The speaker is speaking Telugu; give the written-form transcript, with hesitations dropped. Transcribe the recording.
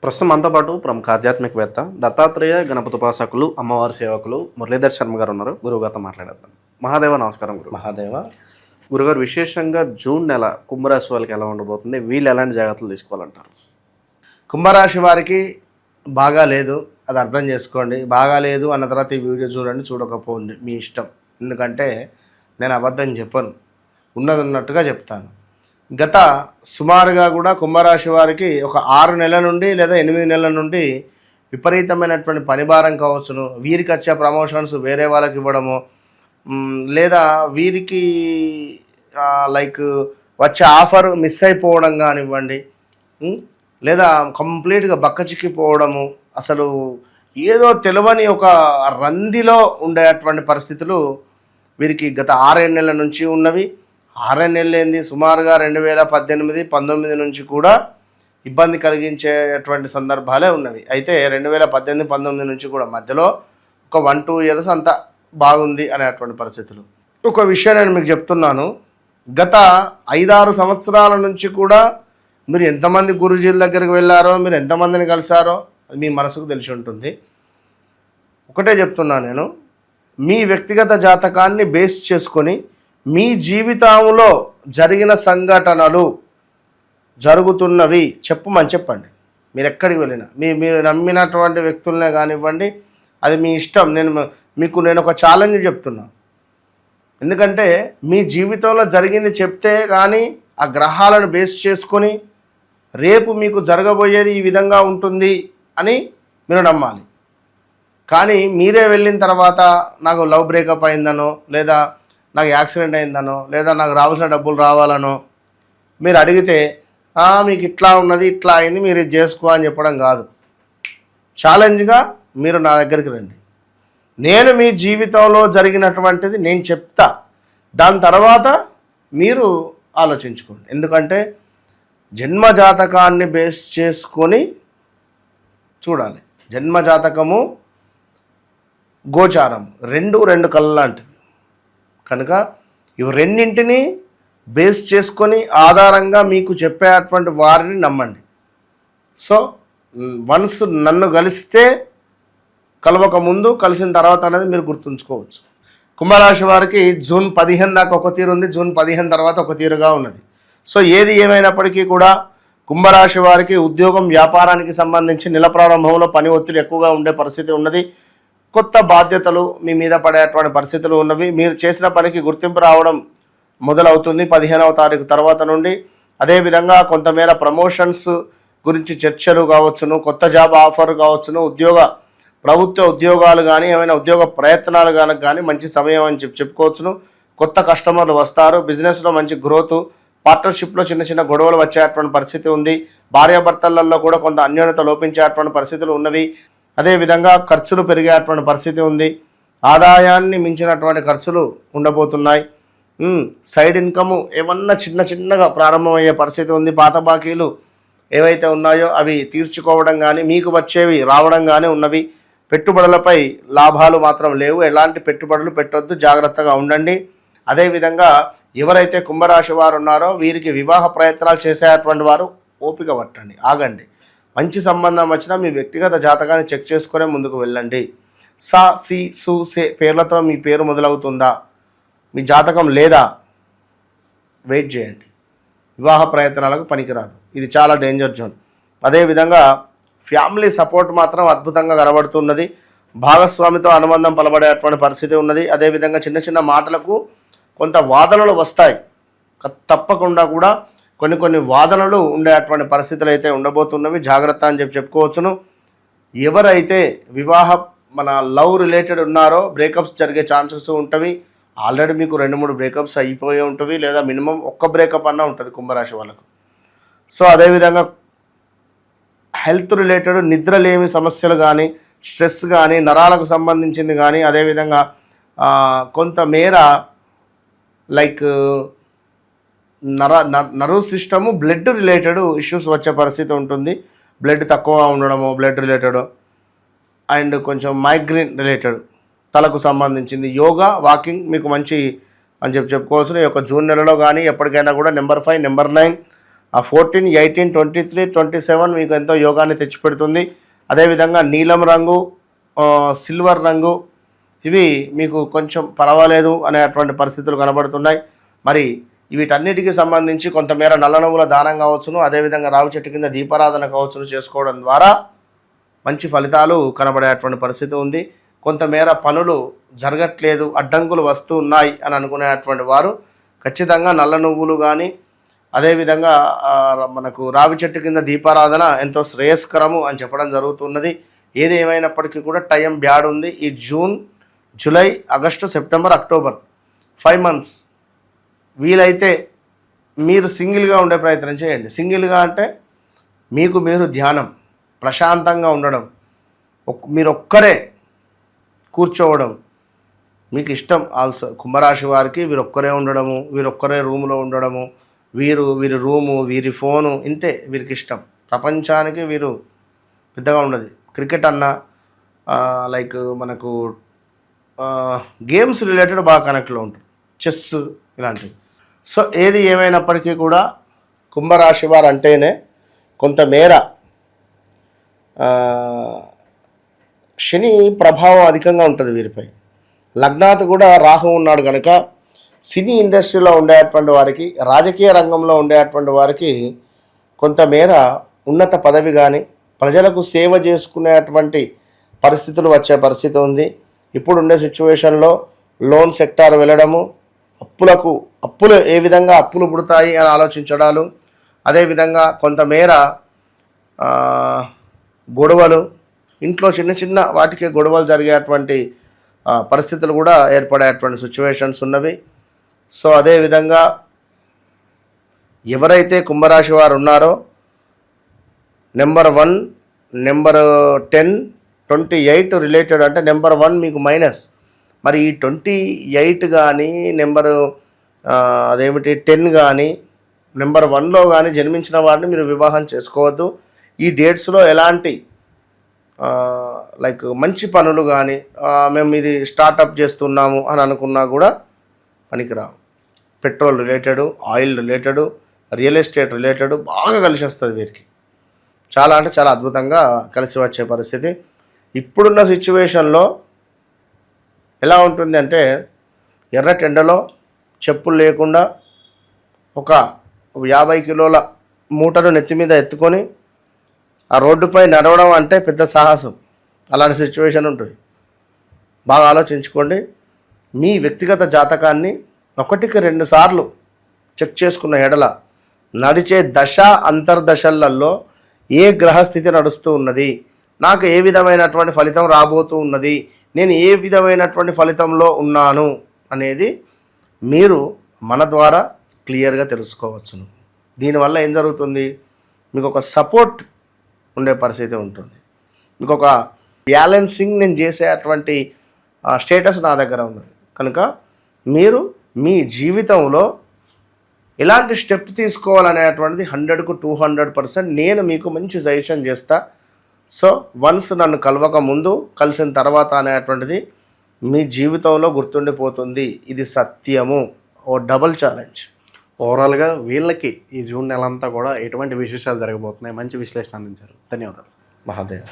ప్రస్తుతం మనతో పాటు ప్రముఖ ఆధ్యాత్మికవేత్త దత్తాత్రేయ గణపతి ఉపాసకులు అమ్మవారి సేవకులు మురళీధర్ శర్మ గారు ఉన్నారు. గురువుగారితో మాట్లాడేద్దాం. మహాదేవ నమస్కారం. మహాదేవ. గురుగారు, విశేషంగా జూన్ నెల కుంభరాశి వాళ్ళకి ఎలా ఉండబోతుంది? వీళ్ళు ఎలాంటి జాగ్రత్తలు తీసుకోవాలంటారు? కుంభరాశి వారికి బాగా లేదు, అది అర్థం చేసుకోండి. బాగా లేదు అన్న తర్వాత ఈ వీడియో చూడండి, చూడకపోండి, మీ ఇష్టం. ఎందుకంటే నేను అబద్ధం చెప్పను, ఉన్నది ఉన్నట్టుగా చెప్తాను. గత సుమారుగా కూడా కుంభరాశి వారికి ఒక 6 నెలల నుండి లేదా 8 నెలల నుండి విపరీతమైనటువంటి పనిభారం కావచ్చును. వీరికి వచ్చే ప్రమోషన్స్ వేరే వాళ్ళకి ఇవ్వడము, లేదా వీరికి లైక్ వచ్చే ఆఫర్ మిస్ అయిపోవడం కానివ్వండి, లేదా కంప్లీట్గా బక్కచిక్కిపోవడము, అసలు ఏదో తెలియని ఒక రందిలో ఉండేటువంటి పరిస్థితులు వీరికి గత 6 నెలల నుంచి ఉన్నవి. 6 నెలలు ఏంది, సుమారుగా 2018, 19 నుంచి కూడా ఇబ్బంది కలిగించేటువంటి సందర్భాలే ఉన్నవి. అయితే 2018, 19 నుంచి కూడా మధ్యలో ఒక 1-2 ఇయర్స్ అంతా బాగుంది అనేటువంటి పరిస్థితులు. ఒక విషయం నేను మీకు చెప్తున్నాను, గత 5-6 సంవత్సరాల నుంచి కూడా మీరు ఎంతమంది గురుజీల దగ్గరికి వెళ్ళారో, మీరు ఎంతమందిని కలిసారో మీ మనసుకు తెలిసి ఉంటుంది. ఒకటే చెప్తున్నాను నేను, మీ వ్యక్తిగత జాతకాన్ని బేస్ చేసుకొని మీ జీవితంలో జరిగిన సంఘటనలు జరుగుతున్నవి చెప్పండి. మీరు ఎక్కడికి వెళ్ళినా మీరు నమ్మినటువంటి వ్యక్తులనే కానివ్వండి, అది మీ ఇష్టం. నేను ఒక ఛాలెంజ్ చెప్తున్నాను. ఎందుకంటే మీ జీవితంలో జరిగింది చెప్తే కానీ ఆ గ్రహాలను బేస్ చేసుకొని రేపు మీకు జరగబోయేది ఈ విధంగా ఉంటుంది అని మీరు నమ్మాలి. కానీ మీరే వెళ్ళిన తర్వాత నాకు లవ్ బ్రేకప్ అయిందనో, లేదా నాకు యాక్సిడెంట్ అయిందనో, లేదా నాకు రావాల్సిన డబ్బులు రావాలనో మీరు అడిగితే మీకు ఇట్లా ఉన్నది, ఇట్లా అయింది, మీరు ఇది చేసుకో అని చెప్పడం కాదు. ఛాలెంజ్గా మీరు నా దగ్గరికి రండి, నేను మీ జీవితంలో జరిగినటువంటిది నేను చెప్తా, దాని తర్వాత మీరు ఆలోచించుకోండి. ఎందుకంటే జన్మజాతకాన్ని బేస్ చేసుకొని చూడాలి. జన్మజాతకము, గోచారం రెండు కళ్ళ లాంటివి కనుక ఇవి రెండింటిని బేస్ చేసుకొని ఆధారంగా మీకు చెప్పేటువంటి వారిని నమ్మండి. సో వన్స్ నన్ను కలిస్తే కలవక ముందు, కలిసిన తర్వాత అనేది మీరు గుర్తుంచుకోవచ్చు. కుంభరాశి వారికి జూన్ 15 దాకా ఒక తీరు ఉంది, జూన్ 15 తర్వాత ఒక తీరుగా ఉన్నది. సో ఏది ఏమైనప్పటికీ కూడా కుంభరాశి వారికి ఉద్యోగం, వ్యాపారానికి సంబంధించి నెల ప్రారంభంలో పని ఒత్తిడి ఎక్కువగా ఉండే పరిస్థితి ఉన్నది. కొత్త బాధ్యతలు మీ మీద పడేటువంటి పరిస్థితులు ఉన్నవి. మీరు చేసిన పనికి గుర్తింపు రావడం మొదలవుతుంది 15వ తారీఖు తర్వాత నుండి. అదేవిధంగా కొంతమేర ప్రమోషన్స్ గురించి చర్చలు కావచ్చును, కొత్త జాబ్ ఆఫర్ కావచ్చును, ప్రభుత్వ ఉద్యోగాలు కానీ ఏమైనా ఉద్యోగ ప్రయత్నాలు కానీ మంచి సమయం అని చెప్పుకోవచ్చును. కొత్త కస్టమర్లు వస్తారు, బిజినెస్లో మంచి గ్రోత్, పార్ట్నర్షిప్లో చిన్న గొడవలు వచ్చేటువంటి పరిస్థితి ఉంది. భార్యాభర్తలలో కూడా కొంత అన్యోన్యత లోపించేటువంటి పరిస్థితులు ఉన్నవి. అదేవిధంగా ఖర్చులు పెరిగేటువంటి పరిస్థితి ఉంది. ఆదాయాన్ని మించినటువంటి ఖర్చులు ఉండబోతున్నాయి. సైడ్ ఇన్కము ఏమన్నా చిన్నగా ప్రారంభమయ్యే పరిస్థితి ఉంది. పాత బాకీలు ఏవైతే ఉన్నాయో అవి తీర్చుకోవడం కానీ, మీకు వచ్చేవి రావడం కానీ ఉన్నవి. పెట్టుబడులపై లాభాలు మాత్రం లేవు. ఎలాంటి పెట్టుబడులు పెట్టొద్దు, జాగ్రత్తగా ఉండండి. అదేవిధంగా ఎవరైతే కుంభరాశి వారు ఉన్నారో వీరికి వివాహ ప్రయత్నాలు చేసేటువంటి వారు ఓపిక పట్టండి, ఆగండి. మంచి సంబంధం వచ్చినా మీ వ్యక్తిగత జాతకాన్ని చెక్ చేసుకునే ముందుకు వెళ్ళండి. సా, సి, సు, సే పేర్లతో మీ పేరు మొదలవుతుందా, మీ జాతకం లేదా, వెయిట్ చేయండి. వివాహ ప్రయత్నాలకు పనికిరాదు, ఇది చాలా డేంజర్ జోన్. అదేవిధంగా ఫ్యామిలీ సపోర్ట్ మాత్రం అద్భుతంగా కనబడుతున్నది. భాగస్వామితో అనుబంధం పలబడేటువంటి పరిస్థితి ఉన్నది. అదేవిధంగా చిన్న మాటలకు కొంత వాదనలు వస్తాయి. తప్పకుండా కూడా కొన్ని వాదనలు ఉండేటువంటి పరిస్థితులు అయితే ఉండబోతున్నవి. జాగ్రత్త అని చెప్పుకోవచ్చును. ఎవరైతే మన లవ్ రిలేటెడ్ ఉన్నారో బ్రేకప్స్ జరిగే ఛాన్సెస్ ఉంటవి. ఆల్రెడీ మీకు 2-3 బ్రేకప్స్ అయిపోయి ఉంటవి, లేదా మినిమం ఒక్క బ్రేకప్ అన్నా ఉంటుంది కుంభరాశి వాళ్ళకు. సో అదేవిధంగా హెల్త్ రిలేటెడ్ నిద్రలేమి సమస్యలు కానీ, స్ట్రెస్ కానీ, నరాలకు సంబంధించింది కానీ, అదేవిధంగా కొంతమేర like nerve system, blood related issues వచ్చే పరిస్థితి ఉంటుంది. బ్లడ్ తక్కువ ఉండడము, బ్లడ్ రిలేటెడ్, అండ్ కొంచెం మైగ్రేన్ రిలేటెడ్, తలకు సంబంధించింది. యోగా, వాకింగ్ మీకు మంచి అని చెప్పుకోవాల్సిన ఈ యొక్క జూన్ నెలలో కానీ ఎప్పటికైనా కూడా నెంబర్ 5, నెంబర్ 9 ఆ 14, 18, 23, 27 మీకు ఎంతో యోగాన్ని తెచ్చిపెడుతుంది. అదేవిధంగా నీలం రంగు, సిల్వర్ రంగు ఇవి మీకు కొంచెం పర్వాలేదు అనేటువంటి పరిస్థితులు కనబడుతున్నాయి. మరి వీటన్నిటికీ సంబంధించి కొంతమేర నల్ల నువ్వుల దానం కావచ్చును, అదేవిధంగా రావి చెట్టు కింద దీపారాధన కావచ్చును చేసుకోవడం ద్వారా మంచి ఫలితాలు కనబడేటువంటి పరిస్థితి ఉంది. కొంతమేర పనులు జరగట్లేదు, అడ్డంకులు వస్తూ ఉన్నాయి అని అనుకునేటువంటి వారు ఖచ్చితంగా నల్ల నువ్వులు కానీ అదేవిధంగా మనకు రావి చెట్టు కింద దీపారాధన ఎంతో శ్రేయస్కరము అని చెప్పడం జరుగుతున్నది. ఏది ఏమైనప్పటికీ కూడా టైం బ్యాడ్ ఉంది. ఈ June, July, August, September, October 5 months వీలైతే మీరు సింగిల్గా ఉండే ప్రయత్నం చేయండి. సింగిల్గా అంటే మీకు మీరు ధ్యానం, ప్రశాంతంగా ఉండడం, మీరు ఒక్కరే కూర్చోవడం మీకు ఇష్టం. ఆల్సో కుంభరాశి వారికి వీరొక్కరే ఉండడము, వీరొక్కరే రూములో ఉండడము, వీరి రూము, వీరి ఫోను, ఇంతే వీరికి ఇష్టం. ప్రపంచానికి వీరు పెద్దగా ఉండదు. క్రికెట్ అన్న లైక్ మనకు గేమ్స్ రిలేటెడ్ బాగా కనెక్ట్లో ఉంటారు, చెస్ ఇలాంటివి. సో ఏది ఏమైనప్పటికీ కూడా కుంభరాశి వారు అంటేనే కొంతమేర శని ప్రభావం అధికంగా ఉంటుంది వీరిపై. లగ్నాత్ కూడా రాహు ఉన్నాడు కనుక సినీ ఇండస్ట్రీలో ఉండేటువంటి వారికి, రాజకీయ రంగంలో ఉండేటువంటి వారికి కొంతమేర ఉన్నత పదవి కానీ ప్రజలకు సేవ చేసుకునేటువంటి పరిస్థితులు వచ్చే పరిస్థితి ఉంది. ఇప్పుడుండే సిచ్యువేషన్లో లోన్ సెక్టార్ వెళ్ళడము, అప్పులు ఏ విధంగా అప్పులు పుడతాయి అని ఆలోచించడాలు, అదేవిధంగా కొంతమేర గొడవలు, ఇంట్లో చిన్న చిన్న వాటికి గొడవలు జరిగేటువంటి పరిస్థితులు కూడా ఏర్పడేటువంటి సిచ్యువేషన్స్ ఉన్నవి. సో అదేవిధంగా ఎవరైతే కుంభరాశి వారు ఉన్నారో నెంబర్ 1, నెంబర్ 10, 28 రిలేటెడ్ అంటే నెంబర్ 1 మీకు మైనస్. మరి ఈ 28 కానీ నెంబరు అదేమిటి 10 కానీ నెంబర్ 1లో కానీ జన్మించిన వారిని మీరు వివాహం చేసుకోవద్దు. ఈ డేట్స్లో ఎలాంటి లైక్ మంచి పనులు కానీ మేము ఇది స్టార్టప్ చేస్తున్నాము అని అనుకున్నా కూడా పనికిరావు. Petrol related, oil related, real estate related బాగా కలిసి వస్తుంది వీరికి. చాలా అంటే చాలా అద్భుతంగా కలిసి వచ్చే పరిస్థితి. ఇప్పుడున్న సిచ్యువేషన్లో ఎలా ఉంటుంది అంటే ఎర్రటి ఎండలో చెప్పులు లేకుండా ఒక 50 కిలోల మూటను నెత్తి మీద ఎత్తుకొని ఆ రోడ్డుపై నడవడం అంటే పెద్ద సాహసం. అలాంటి సిచ్యువేషన్ ఉంటుంది. బాగా ఆలోచించుకోండి. మీ వ్యక్తిగత జాతకాన్ని 1కి 2 సార్లు చెక్ చేసుకున్న ఎడల నడిచే దశ అంతర్దశలలో ఏ గ్రహస్థితి నడుస్తూ ఉన్నది, నాకు ఏ విధమైనటువంటి ఫలితం రాబోతూ ఉన్నది, నేను ఏ విధమైనటువంటి ఫలితంలో ఉన్నాను అనేది మీరు మన ద్వారా క్లియర్గా తెలుసుకోవచ్చును. దీనివల్ల ఏం జరుగుతుంది, మీకు ఒక సపోర్ట్ ఉండే పరిస్థితి ఉంటుంది. మీకు ఒక బ్యాలెన్సింగ్ నేను చేసేటువంటి స్టేటస్ నా దగ్గర ఉన్నది కనుక మీరు మీ జీవితంలో ఎలాంటి స్టెప్ తీసుకోవాలనేటువంటిది 100కు 200% నేను మీకు మంచి సజెషన్ చేస్తా. సో వన్స్ నన్ను కలవక ముందు కలిసిన తర్వాత అనేటువంటిది మీ జీవితంలో గుర్తుండిపోతుంది. ఇది సత్యము. ఓ డబుల్ ఛాలెంజ్. ఓవరాల్గా వీళ్ళకి ఈ జూన్ నెల అంతా కూడా ఎటువంటి విశేషాలు జరగబోతున్నాయి, మంచి విశ్లేషణ అందించారు. ధన్యవాదాలు. మహాదేవ్.